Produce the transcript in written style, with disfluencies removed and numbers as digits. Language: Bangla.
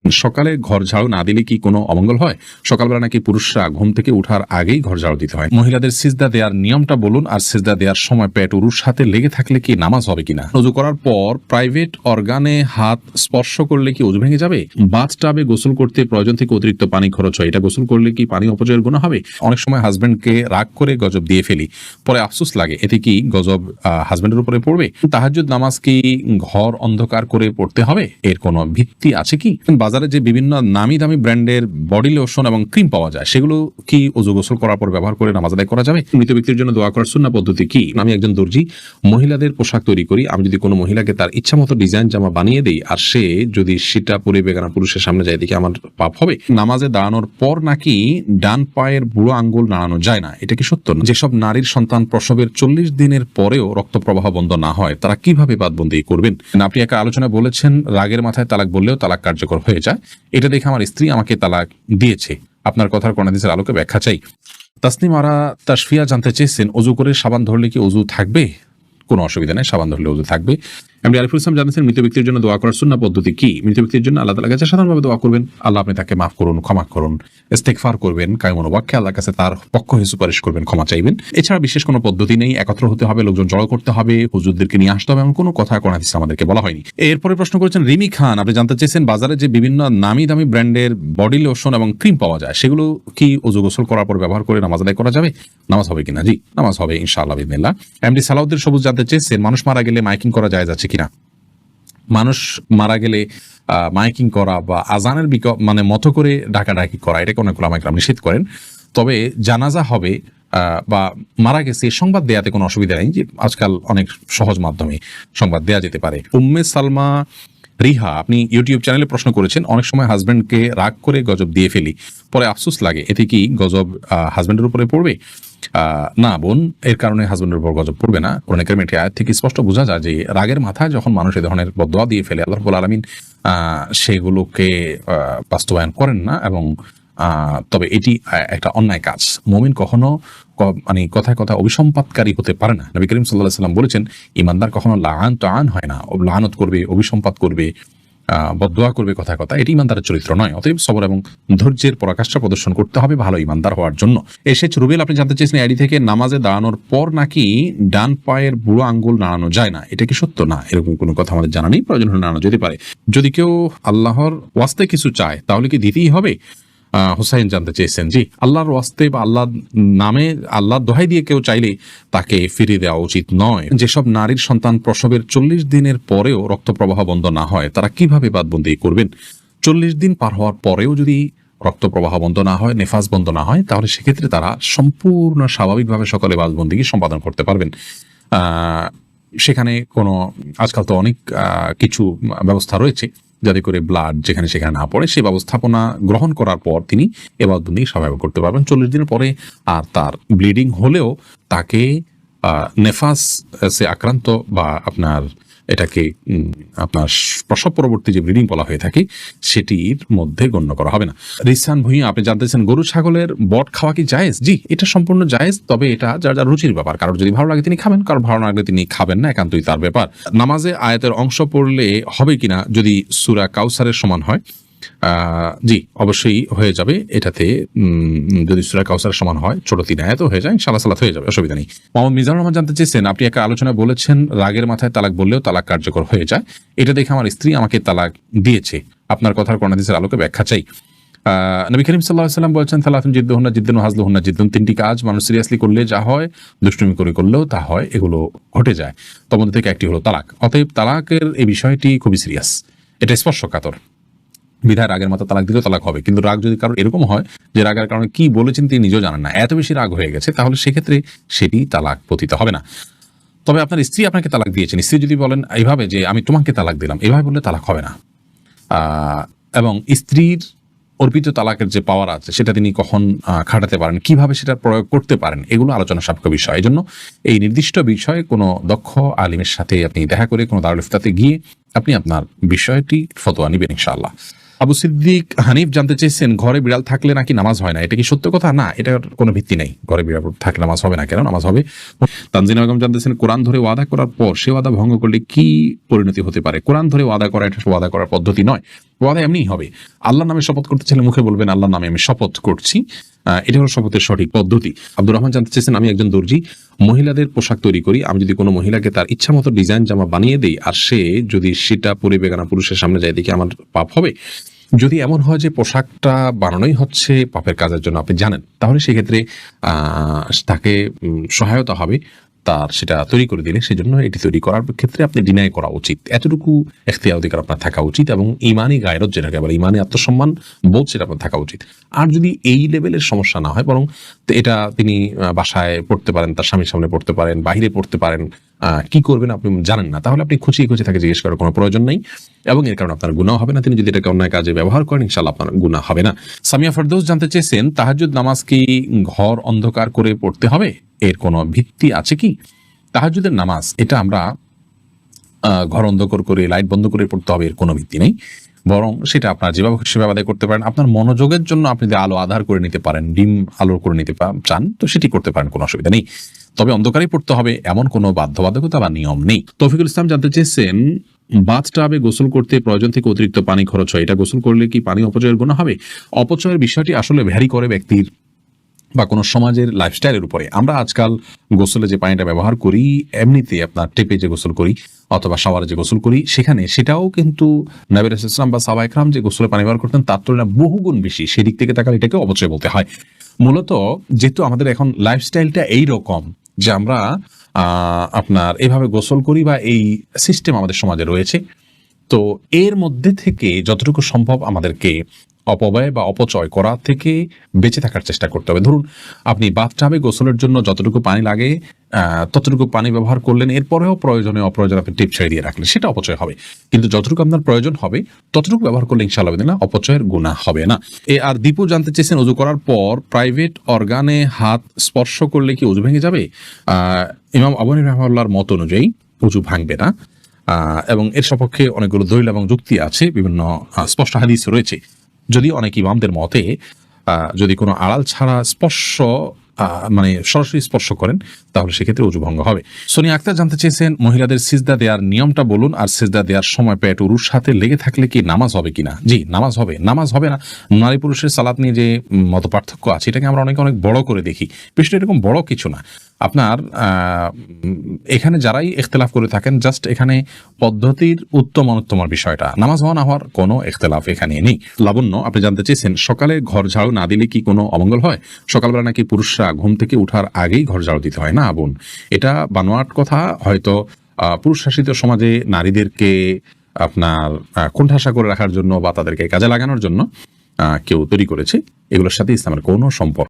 সকালে ঘর ঝাড়ু না দিলে কি কোনো অমঙ্গল হয়? সকালবেলা নাকি পুরুষরা ঘুম থেকে উঠার আগেই ঘর ঝাড়ু দিতে হয়। মহিলাদের সিজদা দেওয়ার নিয়মটা বলুন, আর সিজদা দেওয়ার সময় পেট উরুর সাথে লেগে থাকলে কি নামাজ হবে কিনা? ওযু করার পর প্রাইভেট অর্গানে হাত স্পর্শ করলে কি ওযু ভেঙে যাবে? বাথটাবে গোসল করতে প্রয়োজন থেকে অতিরিক্ত পানি খরচ হয়, এটা গোসল করলে কি পানি অপচয়ের গুনাহ হবে? অনেক সময় হাজবেন্ডকে রাগ করে গজব দিয়ে ফেলি, পরে আফসোস লাগে, এতে কি গজব হাজবেন্ডের উপরে পড়বে? তাহাজ্জুদ নামাজ কি ঘর অন্ধকার করে পড়তে হবে? এর কোনো ভিত্তি আছে কি? বাজারে যে বিভিন্ন নামি দামি ব্র্যান্ডের বডি লোশন এবং ক্রিম পাওয়া যায়, সেগুলো কি ওযু গোসল করার পর ব্যবহার করে নামাজ আদায় করা যাবে? মৃত ব্যক্তির জন্য দোয়া করার সুন্নাহ পদ্ধতি কি? আমি একজন দর্জি, মহিলাদের পোশাক তৈরি করি। আমি যদি কোনো মহিলাকে তার ইচ্ছা মতো ডিজাইন জামা বানিয়ে দেই আর সে যদি সেটা পরে বেগানা পুরুষের সামনে যায়, দেখি আমার পাপ হবে? নামাজে দাঁড়ানোর পর নাকি ডান পায়ের বুড়ো আঙ্গুল নাড়ানো যায় না, এটা কি সত্য? যেসব নারীর সন্তান প্রসবের 40 দিনের পরেও রক্ত প্রবাহ বন্ধ না হয়, তারা কিভাবে বাদবন্দি করবেন? আপনি একটা আলোচনা বলেছেন রাগের মাথায় তালাক বললেও তালাক কার্যকর হয়ে যায়, এটা দেখে আমার স্ত্রী আমাকে তালাক দিয়েছে। আপনার কথার কোন হাদিসের আলোকে ব্যাখ্যা চাই। তাসনিম আরা তাশফিয়া জানতে চেয়েছেন, ওযু করে সাবান ধরলে কি ওযু থাকবে? কোনো অসুবিধা নেই, সাবান ধরলে ওযু থাকবে। এমডি আরিফুল ইসলাম জানিয়েছেন, মৃত ব্যক্তির জন্য দোয়া করার সুন্নাহ পদ্ধতি কি? মৃত ব্যক্তির জন্য আল্লাহ তাআলার কাছে সাধারণভাবে দোয়া করবেন, আল্লাহ আপনি তাকে মাফ করুন, ক্ষমা করুন, ইস্তেগফার করবেন, কায়মন ওয়াক্যে আল্লাহর কাছে তার পক্ষ হয়ে সুপারিশ করবেন, ক্ষমা চাইবেন। এছাড়া বিশেষ কোনো পদ্ধতি নেই। একত্র হতে হবে, লোকজন জড়ো করতে হবে, হুজুরদেরকে নিয়ে আসতে হবে, এমন কোনো কথা কোন হাদিসে আমাদেরকে বলা হয়নি। এরপরে প্রশ্ন করেছেন রিমি খান, আপনি জানতে চেয়েছেন বাজারে যে বিভিন্ন নামি দামি ব্র্যান্ডের বডি লোশন এবং ক্রিম পাওয়া যায়, সেগুলো কি ওযু গোসল করার পর ব্যবহার করে নামাজ আদায় করা যাবে? নামাজ হবে কিনা? জি, নামাজ হবে ইনশাআল্লাহ বিইজনিল্লাহ। এমডি সালাউদ্দিন সবুজ জানতে চেয়েছেন, মানুষ মারা গেলে মাইকিং করা জায়েজ আছে কিনা? মানুষ মারা গেলে মাইকিং করা বা আজানের মানে মতো করে ডাকাডাকি করা, এটাকে অনেক ওলামা ইকরাম নিষেধ করেন। তবে জানাজা হবে বা মারা গেছে সংবাদ দেয়াতে কোনো অসুবিধা নেই, যে আজকাল অনেক সহজ মাধ্যমে সংবাদ দেয়া যেতে পারে। উম্মে সালমা রিহা, আপনি ইউটিউব চ্যানেলে প্রশ্ন করেছেন, অনেক সময় হাজবেন্ডকে রাগ করে গজব দিয়ে ফেলি, পরে আফসোস লাগে, এতে কি গজব হাজবেন্ডের উপরে পড়বে? না বোন, এর কারণে হাজবেন্ডের উপর গজব পড়বে না। কোরআন কারীমের একটি আয়াত থেকে স্পষ্ট বোঝা যায় যে রাগের মাথায় যখন মানুষ এই ধরনের বদদোয়া দিয়ে ফেলে, আল্লাহ রাব্বুল আলামিন সেগুলোকে বাস্তবায়ন করেন না, এবং তবে এটি একটা অন্যায় কাজ। মুমিন কখনো মানে কথায় কথা অভিসম্পাতকারী হতে পারে না। নবী করিম সাল্লাল্লাহু আলাইহি ওয়াসাল্লাম বলেছেন, ঈমানদার কখনো লাআন হয় না, লানত করবে, অভিসম্পাত করবে, বদদোয়া করবে কথায় কথা, এটি ঈমানদারের চরিত্র নয়। অতএব সবর এবং ধৈর্যের পরাকাষ্ঠা প্রদর্শন করতে হবে ভালো ঈমানদার হওয়ার জন্য। এসেছে রুবেল, আপনি জানতে চেয়েছেন আইডি থেকে, নামাজে দাঁড়ানোর পর নাকি ডান পায়ের বুড়ো আঙ্গুল নাড়ানো যায় না, এটা কি সত্য? না, এরকম কোনো কথা আমাদের জানা নেই, প্রয়োজন হলে নাড়ানো যেতে পারে। যদি কেউ আল্লাহর ওয়াস্তে কিছু চায়, তাহলে কি দিতেই হবে? হুসাইন জানতে চেয়েছেন, জি, আল্লাহর ওয়াস্তে বা আল্লাহর নামে, আল্লাহর দোহাই দিয়ে কেউ চাইলে তাকে ফিরিয়ে দেওয়া উচিত নয়। যেসব নারীর সন্তান প্রসবের 40 দিনের পরেও রক্ত প্রবাহ বন্ধ না হয়, তারা কিভাবে বাদবন্দি করবেন? 40 দিন পার হওয়ার পরেও যদি রক্ত প্রবাহ বন্ধ না হয়, নেফাস বন্ধ না হয়, তাহলে সেক্ষেত্রে তারা সম্পূর্ণ স্বাভাবিকভাবে সকলে বাদবন্দিকে সম্পাদন করতে পারবেন। সেখানে কোনো, আজকাল তো অনেক কিছু ব্যবস্থা রয়েছে যাতে করে ব্লাড যেখানে সেখানে না পড়ে, সেই ব্যবস্থাপনা গ্রহণ করার পর তিনি এবাদবন্দি স্বাভাবিক করতে পারবেন। 40 দিনের পরে আর তার ব্লিডিং হলেও তাকে নেফাস আক্রান্ত বা আপনার এটাকে আপনার প্রসব পরবর্তী যে ব্লিডিং বলা হয়ে থাকে, সেটির মধ্যে গণ্য করা হবে না। রিসান ভুঁইয়া, আপনি জানতেছেন গরু ছাগলের বট খাওয়া কি জায়েজ? জি, এটা সম্পূর্ণ জায়েজ, তবে এটা যার যার রুচির ব্যাপার। কারোর যদি ভালো লাগে তিনি খাবেন, কারোর ভালো না লাগলে তিনি খাবেন না, একান্তই তার ব্যাপার। নামাজে আয়াতের অংশ পড়লে হবে কিনা যদি সূরা কাউসারের সমান হয়? জি, অবশ্যই হয়ে যাবে। এটাতে যদি সূরা কাউসারের সমান হয়, ছোট 3 আয়াতও হয়ে যায়, ইনশাআল্লাহ সালাত হয়ে যাবে, অসুবিধা নেই। মোহাম্মদ মিজানুর রহমান জানতে চেয়েছেন, আপনি একটা আলোচনা বলেছেন রাগের মাথায় তালাক বললেও তালাক কার্যকর হয়ে যায়, এটা দেখে আমার স্ত্রী আমাকে তালাক দিয়েছে। আপনার কথার কোন হাদিসের আলোকে ব্যাখ্যা চাই। নবী করিম সাল্লাল্লাহু আলাইহি ওয়াসাল্লাম বলেছেন, সালাতুন জিদ্দুহুন্না জিদ্দুন ওয়া হাজলুহুন্না জিদ্দুন, 3টি কাজ মানুষ সিরিয়াসলি করলে যা হয়, দুষ্টুমি করে করলেও তা হয়, এগুলো ঘটে যায়। তার মধ্যে থেকে একটি হলো তালাক। অতএব তালাকের এই বিষয়টি খুবই সিরিয়াস, এটা স্পর্শকাতর। বিধায় রাগের মাথা তালাক দিলেও তালাক হবে, কিন্তু রাগ যদি কারোর এরকম হয় যে রাগের কারণে কি বলেছেন তিনি নিজেও জানেন না, এত বেশি রাগ হয়ে গেছে, তাহলে সেক্ষেত্রে সেটি তালাক পতিত হবে না। তবে আপনার স্ত্রী আপনাকে তালাক দিয়েছেন, স্ত্রী যদি বলেন এইভাবে যে আমি তোমাকে তালাক দিলাম, এভাবে বললে তালাক হবে না। এবং স্ত্রীর অর্পিত তালাকের যে পাওয়ার আছে সেটা তিনি কখন খাটাতে পারেন, কিভাবে সেটা প্রয়োগ করতে পারেন, এগুলো আলোচনা সাপেক্ষ বিষয়। এই জন্য এই নির্দিষ্ট বিষয়ে কোনো দক্ষ আলিমের সাথে আপনি দেখা করে কোনো দারুল ইফতাতে গিয়ে আপনি আপনার বিষয়টি ফতোয়া নিবেন ইনশাআল্লাহ। আবু সিদ্দিক হানিফ জানতে চেয়েছেন, ঘরে বিড়াল থাকলে নাকি নামাজ হয় না, এটা কি সত্য কথা? না, এটার কোনো ভিত্তি নেই। ঘরে বিড়াল থাকলে নামাজ হবে না, কেন? নামাজ হবে। তানজিনা বেগম জানতেছেন, কোরআন ধরে ওয়াদা করার পর সে ওয়াদা ভঙ্গ করলে কি পরিণতি হতে পারে? কোরআন ধরে ওয়াদা করা এটা ওয়াদা করার পদ্ধতি নয়, ওয়াদা এমনিই হবে। আল্লাহর নামে শপথ করতে চাইলে মুখে বলবেন আল্লাহর নামে আমি শপথ করছি, এটা হলো শপথের সঠিক পদ্ধতি। আব্দুর রহমান জানতে চেয়েছেন, আমি একজন দর্জি, মহিলাদের পোশাক তৈরি করি। আমি যদি কোনো মহিলাকে তার ইচ্ছা মতো ডিজাইন জামা বানিয়ে দেই আর সে যদি সেটা পরে বেগানা পুরুষের সামনে যায়, দেখি আমার পাপ হবে? যদি এমন হয় যে পোশাকটা বানানোই হচ্ছে পাপের কাজের জন্য, আপনি জানেন, তাহলে সেক্ষেত্রে তাকে সহায়তা হবে তার সেটা তৈরি করে দিলে। সেজন্য এটি তৈরি করার ক্ষেত্রে আপনি ডিনাই করা উচিত, এতটুকু এখতিয়ার অধিকার আপনার থাকা উচিত, এবং ইমানি গায়রত যেটাকে বলে, ইমানি আত্মসম্মান বোধ, সেটা আপনার থাকা উচিত। আর যদি এই লেভেলের সমস্যা না হয়, বরং এটা তিনি বাসায় পড়তে পারেন, তার স্বামীর সামনে পড়তে পারেন, বাহিরে পড়তে পারেন, কি করবেন আপনি জানেন না, তাহলে আপনি খুঁচিয়ে খুঁচিয়ে তাকে জিজ্ঞেস করার কোনো প্রয়োজন নেই, এবং এর কারণে আপনার গুনাহ হবে না। তিনি যদি এটাকে অন্যায় কাজে ব্যবহার করেন, ইনশাআল্লাহ আপনার গুনাহ হবে না। সামিয়া ফেরদৌস জানতে চেয়েছেন, তাহাজ্জুদ নামাজ কি ঘর অন্ধকার করে পড়তে হবে? এর কোনো ভিত্তি আছে কি? তাহাজ্জুদের নামাজ এটা আমরা ঘর অন্ধকার করে লাইট বন্ধ করে পড়তে হবে, এর কোনো ভিত্তি নেই। বরং সেটা আপনার যেভাবে সেভাবে আদায় করতে পারেন। আপনার মনোযোগের জন্য আপনি যদি আলো আধার করে নিতে পারেন, ডিম আলো করে নিতে চান, তো সেটি করতে পারেন, কোনো অসুবিধা নেই। তবে অন্ধকারেই পড়তে হবে এমন কোনো বাধ্যবাধকতা বা নিয়ম নেই। তৌফিকুল ইসলাম জানতে চেয়েছেন, বাথটাবে গোসল করতে প্রয়োজন থেকে অতিরিক্ত পানি খরচ হয়, এটা গোসল করলে কি পানি অপচয়ের গুনাহ হবে? অপচয়ের বিষয়টি আসলে ভ্যারি করে ব্যক্তির বা কোনো সমাজের লাইফস্টাইলের উপরে। আমরা আজকাল গোসলে যে পানিটা ব্যবহার করি, এমনিতে আপনার টেপে যে গোসল করি অথবা শাওয়ারে যে গোসল করি, সেখানে সেটাও কিন্তু নবী রাসূলুল্লাহ সাল্লাল্লাহু আলাইহি ওয়াসাল্লাম বা সাহাবায়ে কেরাম যে গোসলের পানি ব্যবহার করতেন তার তুলনায় বহুগুণ বেশি। সেদিক থেকে তাকালে এটাকে অপচয় বলতে হয়। মূলত যেহেতু আমাদের এখন লাইফস্টাইলটা এইরকম যে আমরা আপনার এভাবে গোসল করি বা এই সিস্টেম আমাদের সমাজে রয়েছে, তো এর মধ্যে থেকে যতটুকু সম্ভব আমাদেরকে অপব্যয় বা অপচয় করা থেকে বেঁচে থাকার চেষ্টা করতে হবে। ধরুন আপনি বাথটাবে গোসলের জন্য যতটুকু পানি লাগে ততটুকু পানি ব্যবহার করলেন, এরপরেও প্রয়োজনে অপ্রয়োজনে আপনি টিপ ছেড়ে দিয়ে রাখলেন, সেটা অপচয় হবে। কিন্তু যতটুকু আপনার প্রয়োজন হবে ততটুকু ব্যবহার করলে ইনশাআল্লাহ না অপচয়ের গুনাহ হবে না। আর দীপু জানতে চেয়েছেন, ওযু করার পর প্রাইভেট অর্গানে হাত স্পর্শ করলে কি ওযু ভেঙে যাবে? ইমাম আবু হানিফা রাহিমাহুল্লাহর মত অনুযায়ী ওযু ভাঙবে না, এবং এর সপক্ষে অনেকগুলো দলিল এবং যুক্তি আছে, বিভিন্ন স্পষ্ট হাদিস রয়েছে। যদি অনেক ইমামদের মতে যদি কোনো আড়াল ছাড়া স্পর্শ মানে সরাসরি স্পর্শ করেন, তাহলে সেক্ষেত্রে ওযু ভঙ্গ হবে। সোনিয়া আক্তার জানতে চেয়েছেন, মহিলাদের সিজদা দেওয়ার নিয়মটা বলুন, আর সিজদা দেওয়ার সময় পেট উরুর সাথে লেগে থাকলে কি নামাজ হবে কিনা? জি, নামাজ হবে। নামাজ হবে না, নারী পুরুষের সালাত নিয়ে যে মত পার্থক্য আছে, এটাকে আমরা অনেক বড় করে দেখি। বিষয়টা এরকম বড় কিছু না। আপনার এখানে যারাই ইখতিলাফ করে থাকেন, জাস্ট এখানে পদ্ধতির উত্তম অনুত্তমের বিষয়টা, নামাজ হওয়া না হওয়ার কোনো ইখতিলাফ এখানে নেই। লাবণ্য আপনি জানতে চেয়েছেন, সকালে ঘর ঝাড়ু না দিলে কি কোনো অমঙ্গল হয়? সকালবেলা নাকি পুরুষরা ঘুম থেকে উঠার আগেই ঘর ঝাড়ু দিতে হয়। না বোন, এটা বানোয়াট কথা। হয়তো পুরুষ শাসিত সমাজে নারীদেরকে আপনার কোণঠাসা করে রাখার জন্য বা তাদেরকে কাজে লাগানোর জন্য কেউ তৈরি করেছে, এগুলোর সাথে ইসলামের কোনো সম্পর্ক